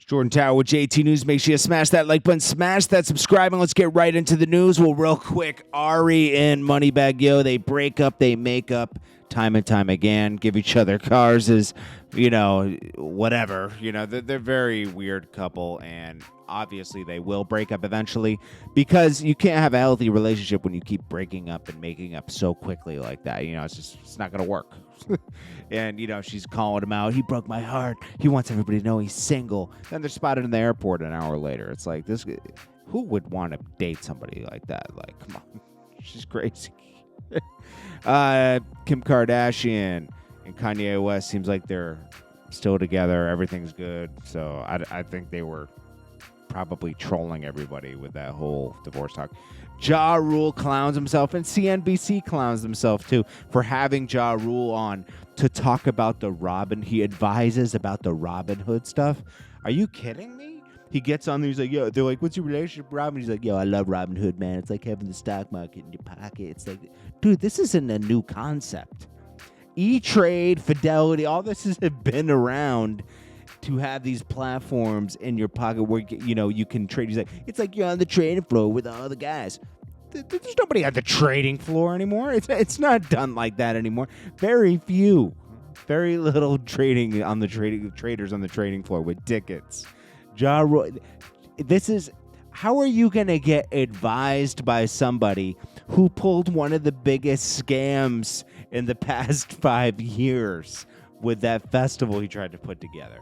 Jordan Tower with JT News. Make sure you smash that like button, smash that subscribe, and let's get right into the news. Well, real quick, Ari and Moneybagg, they break up, they make up time and time again, give each other cars as, whatever. They're a very weird couple, and obviously they will break up eventually because you can't have a healthy relationship when you keep breaking up and making up so quickly like that. It's not going to work. And, she's calling him out. He broke my heart. He wants everybody to know he's single. Then they're spotted in the airport an hour later. It's like, who would want to date somebody like that? Like, come on. She's crazy. Kim Kardashian and Kanye West seems like they're still together. Everything's good. So I think they were probably trolling everybody with that whole divorce talk. Ja Rule clowns himself, and CNBC clowns himself too for having Ja Rule on to talk about he advises about the Robin Hood stuff. Are you kidding me? He gets on there, he's like, they're like, what's your relationship with Robin? He's like, I love Robin Hood, man. It's like having the stock market in your pocket. It's like, dude, this isn't a new concept. E-Trade, Fidelity, all this has been around to have these platforms in your pocket where, you can trade. He's like, it's like you're on the trading floor with all the guys. There's nobody at the trading floor anymore. It's not done like that anymore. Very little trading on the traders on the trading floor with tickets. How are you going to get advised by somebody who pulled one of the biggest scams in the past 5 years with that festival he tried to put together?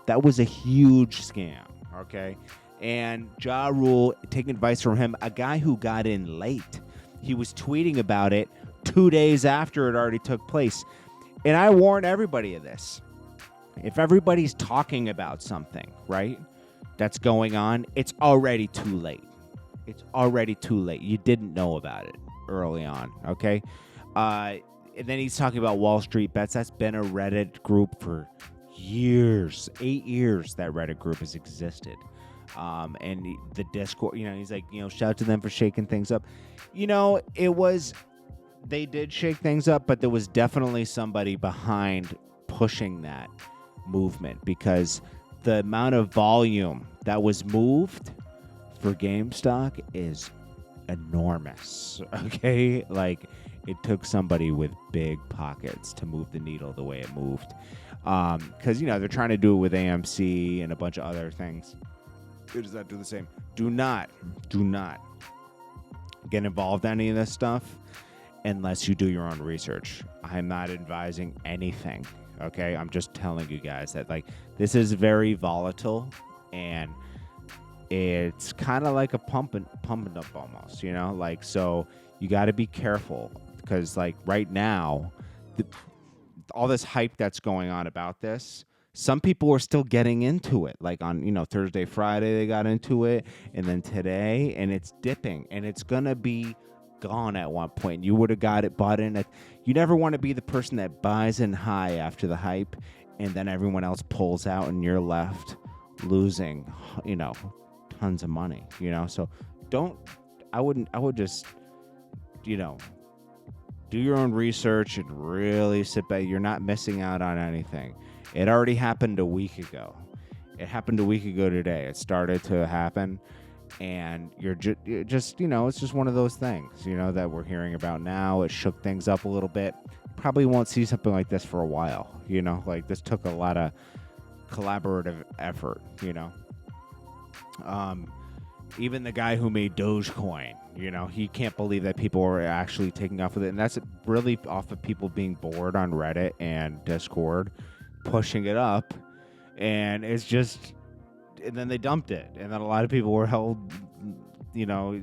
That was a huge scam, okay? And Ja Rule, taking advice from him, a guy who got in late. He was tweeting about it 2 days after it already took place. And I warn everybody of this. If everybody's talking about something, right, that's going on, it's already too late. It's already too late. You didn't know about it early on, okay? And then he's talking about Wall Street Bets. That's been a Reddit group for years, 8 years that Reddit group has existed. And the Discord, he's like, shout out to them for shaking things up. They did shake things up, but there was definitely somebody behind pushing that movement because the amount of volume that was moved for GameStop is enormous. Okay. Like it took somebody with big pockets to move the needle the way it moved. Cause they're trying to do it with AMC and a bunch of other things. It does not do the same. Do not get involved in any of this stuff unless you do your own research. I'm not advising anything. Okay. I'm just telling you guys that this is very volatile and it's kind of like a pumping up almost, so you got to be careful because right now, all this hype that's going on about this, some people are still getting into it. Like on, Thursday, Friday, they got into it. And then today, and it's dipping. And it's going to be gone at one point. You would have bought in. You never want to be the person that buys in high after the hype. And then everyone else pulls out and you're left losing, tons of money, So I would just, do your own research and really sit back. You're not missing out on anything. It already happened a week ago. It happened a week ago today. It started to happen, and you're just, it's just one of those things, that we're hearing about now. It shook things up a little bit. Probably won't see something like this for a while, this took a lot of collaborative effort, even the guy who made Dogecoin, he can't believe that people are actually taking off with it. And that's really off of people being bored on Reddit and Discord, pushing it up. And it's just, and then they dumped it. And then a lot of people were held, a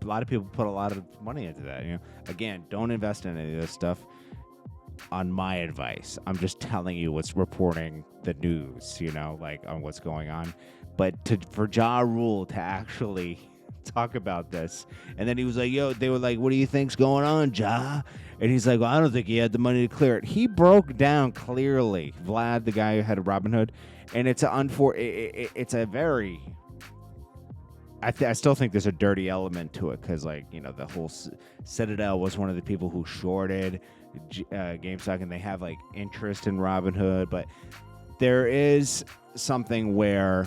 lot of people put a lot of money into that. Again, don't invest in any of this stuff on my advice. I'm just telling you what's reporting the news, on what's going on. But for Ja Rule to actually talk about this, and then he was like, they were like, what do you think's going on, Ja? And he's like, well, I don't think he had the money to clear it. He broke down clearly, Vlad, the guy who had Robin Hood, and it's it's a very, I still think there's a dirty element to it because, the whole Citadel was one of the people who shorted GameStop, and they have, interest in Robin Hood, but there is something where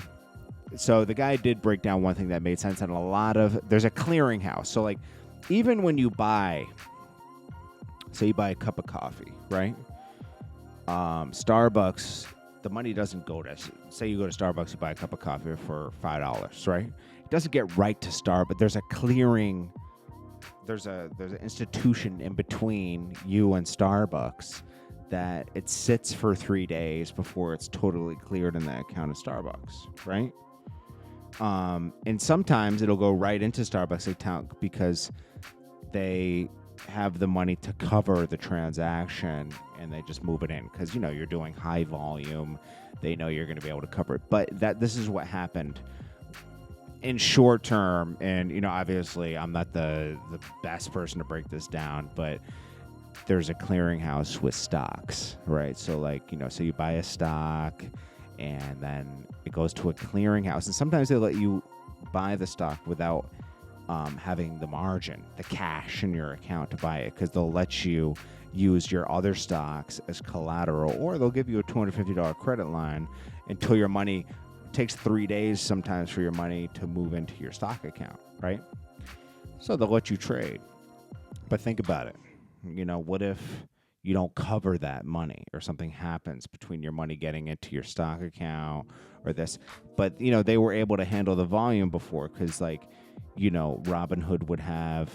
So the guy did break down one thing that made sense, and there's a clearinghouse. So like, even when you say you buy a cup of coffee, right? Starbucks, the money doesn't go to, say you go to Starbucks, you buy a cup of coffee for $5, right? It doesn't get right to Starbucks. There's a clearing, there's an institution in between you and Starbucks that it sits for 3 days before it's totally cleared in the account of Starbucks, right? And sometimes it'll go right into Starbucks account because they have the money to cover the transaction and they just move it in because, you're doing high volume. They know you're going to be able to cover it. But this is what happened in short term. And, obviously I'm not the best person to break this down, but there's a clearinghouse with stocks, right? So like, so you buy a stock and then it goes to a clearinghouse. And sometimes they let you buy the stock without having the margin, the cash in your account to buy it, because they'll let you use your other stocks as collateral, or they'll give you a $250 credit line until your money, it takes 3 days sometimes for your money to move into your stock account, right? So they'll let you trade. But think about it. What if you don't cover that money or something happens between your money getting into your stock account or this? But, they were able to handle the volume before because, like, Robinhood would have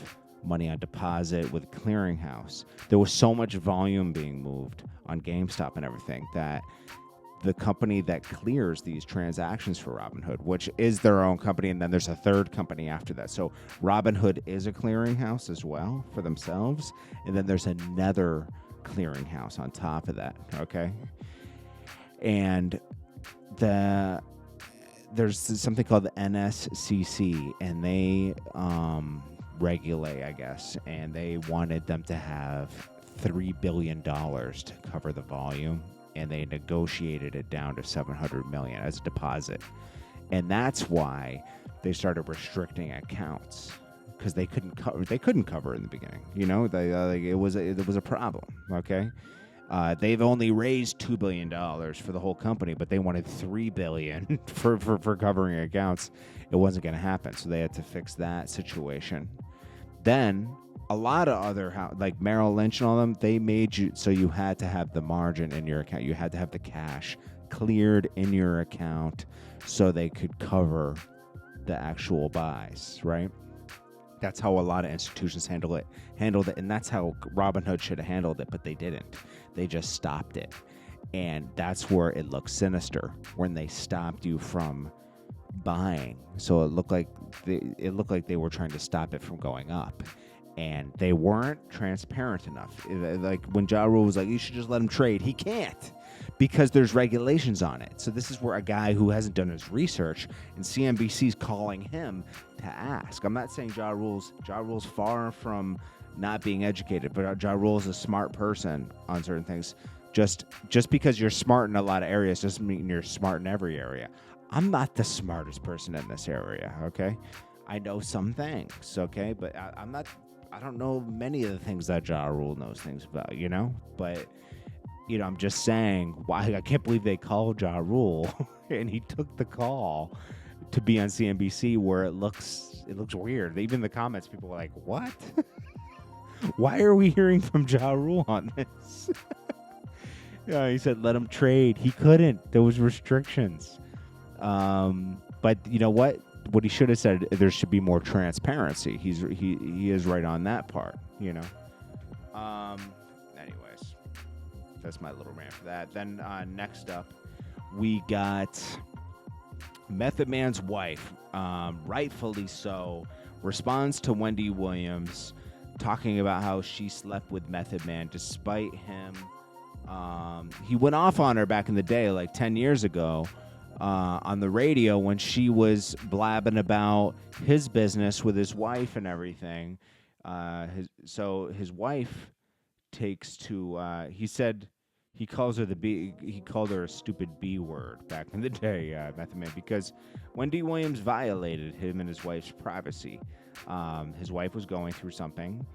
money on deposit with clearinghouse. There was so much volume being moved on GameStop and everything that the company that clears these transactions for Robinhood, which is their own company, and then there's a third company after that. So Robinhood is a clearinghouse as well for themselves, and then there's another clearinghouse on top of that, okay? And there's something called the NSCC, and they regulate, I guess, and they wanted them to have $3 billion to cover the volume, and they negotiated it down to $700 million as a deposit. And that's why they started restricting accounts, because they couldn't cover in the beginning. It was a problem, okay? They've only raised $2 billion for the whole company, but they wanted $3 billion for covering accounts. It wasn't going to happen, so they had to fix that situation. Then a lot of other, like Merrill Lynch and all them, they made you so you had to have the margin in your account. You had to have the cash cleared in your account so they could cover the actual buys, right? That's how a lot of institutions handled it, and that's how Robinhood should have handled it, but they didn't. They just stopped it, and that's where it looked sinister when they stopped you from buying. So it looked like they were trying to stop it from going up, and they weren't transparent enough. Like when Ja Rule was like, "You should just let him trade," he can't, because there's regulations on it. So this is where a guy who hasn't done his research, and CNBC's calling him to ask. I'm not saying Ja Rule's far from not being educated, but Ja Rule's a smart person on certain things. Just because you're smart in a lot of areas doesn't mean you're smart in every area. I'm not the smartest person in this area, okay? I know some things, okay? But I don't know many of the things that Ja Rule knows things about, But, I'm just saying, why I can't believe they called Ja Rule and he took the call to be on CNBC, where it looks weird. Even the comments, people were like, what? Why are we hearing from Ja Rule on this? He said, let him trade. He couldn't. There was restrictions. But you know what? What he should have said, there should be more transparency. He is right on that part, Anyways, that's my little rant for that. Then next up, we got Method Man's wife, rightfully so, responds to Wendy Williams talking about how she slept with Method Man despite him. He went off on her back in the day, like 10 years ago, on the radio when she was blabbing about his business with his wife and everything. His wife takes to, he said he called her a stupid B word back in the day, Method Man, because Wendy Williams violated him and his wife's privacy. His wife was going through something,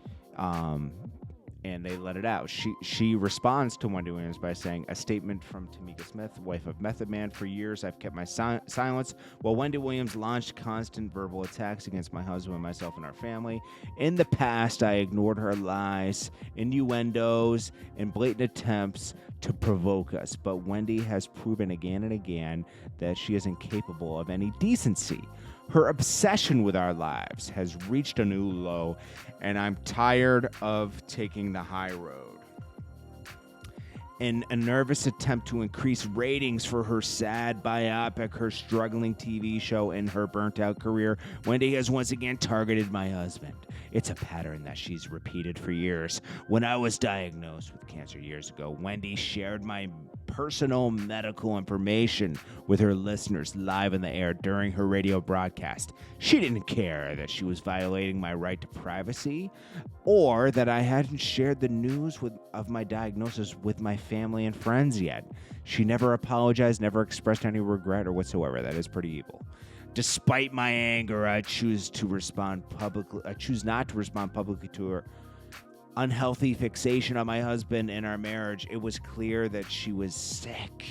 and they let it out. She responds to Wendy Williams by saying, a statement from Tamika Smith, wife of Method Man. For years, I've kept my silence while Wendy Williams launched constant verbal attacks against my husband, myself, and our family. In the past, I ignored her lies, innuendos, and blatant attempts to provoke us. But Wendy has proven again and again that she is incapable of any decency. Her obsession with our lives has reached a new low, and I'm tired of taking the high road. In a nervous attempt to increase ratings for her sad biopic, her struggling TV show, and her burnt-out career, Wendy has once again targeted my husband. It's a pattern that she's repeated for years. When I was diagnosed with cancer years ago, Wendy shared my personal medical information with her listeners live in the air during her radio broadcast. She didn't care that she was violating my right to privacy or that I hadn't shared the news of my diagnosis with my family and friends yet. She never apologized, never expressed any regret or whatsoever. That is pretty evil. Despite my anger, I choose not to respond publicly to her unhealthy fixation on my husband and our marriage. It was clear that she was sick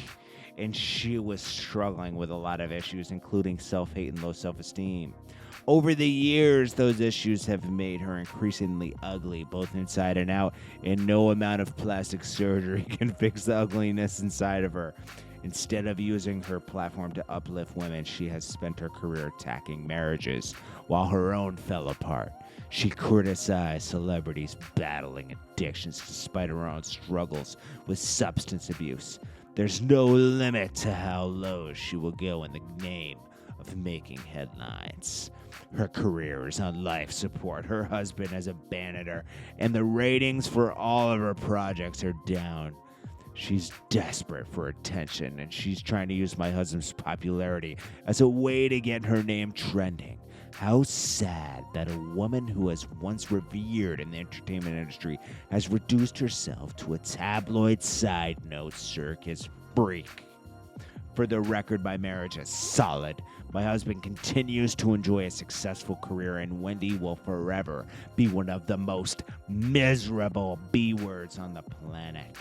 and she was struggling with a lot of issues, including self-hate and low self-esteem. Over the years, those issues have made her increasingly ugly, both inside and out, and no amount of plastic surgery can fix the ugliness inside of her. Instead of using her platform to uplift women, she has spent her career attacking marriages while her own fell apart. She criticized celebrities battling addictions despite her own struggles with substance abuse. There's no limit to how low she will go in the name of making headlines. Her career is on life support. Her husband has abandoned her, and the ratings for all of her projects are down. She's desperate for attention, and she's trying to use my husband's popularity as a way to get her name trending. How sad that a woman who was once revered in the entertainment industry has reduced herself to a tabloid side note circus freak. For the record, my marriage is solid. My husband continues to enjoy a successful career, and Wendy will forever be one of the most miserable B-words on the planet.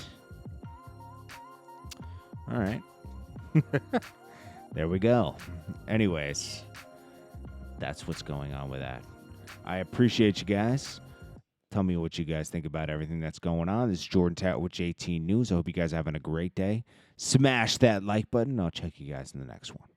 All right. There we go. Anyways, that's what's going on with that. I appreciate you guys. Tell me what you guys think about everything that's going on. This is Jordan Tower with JT News. I hope you guys are having a great day. Smash that like button. I'll check you guys in the next one.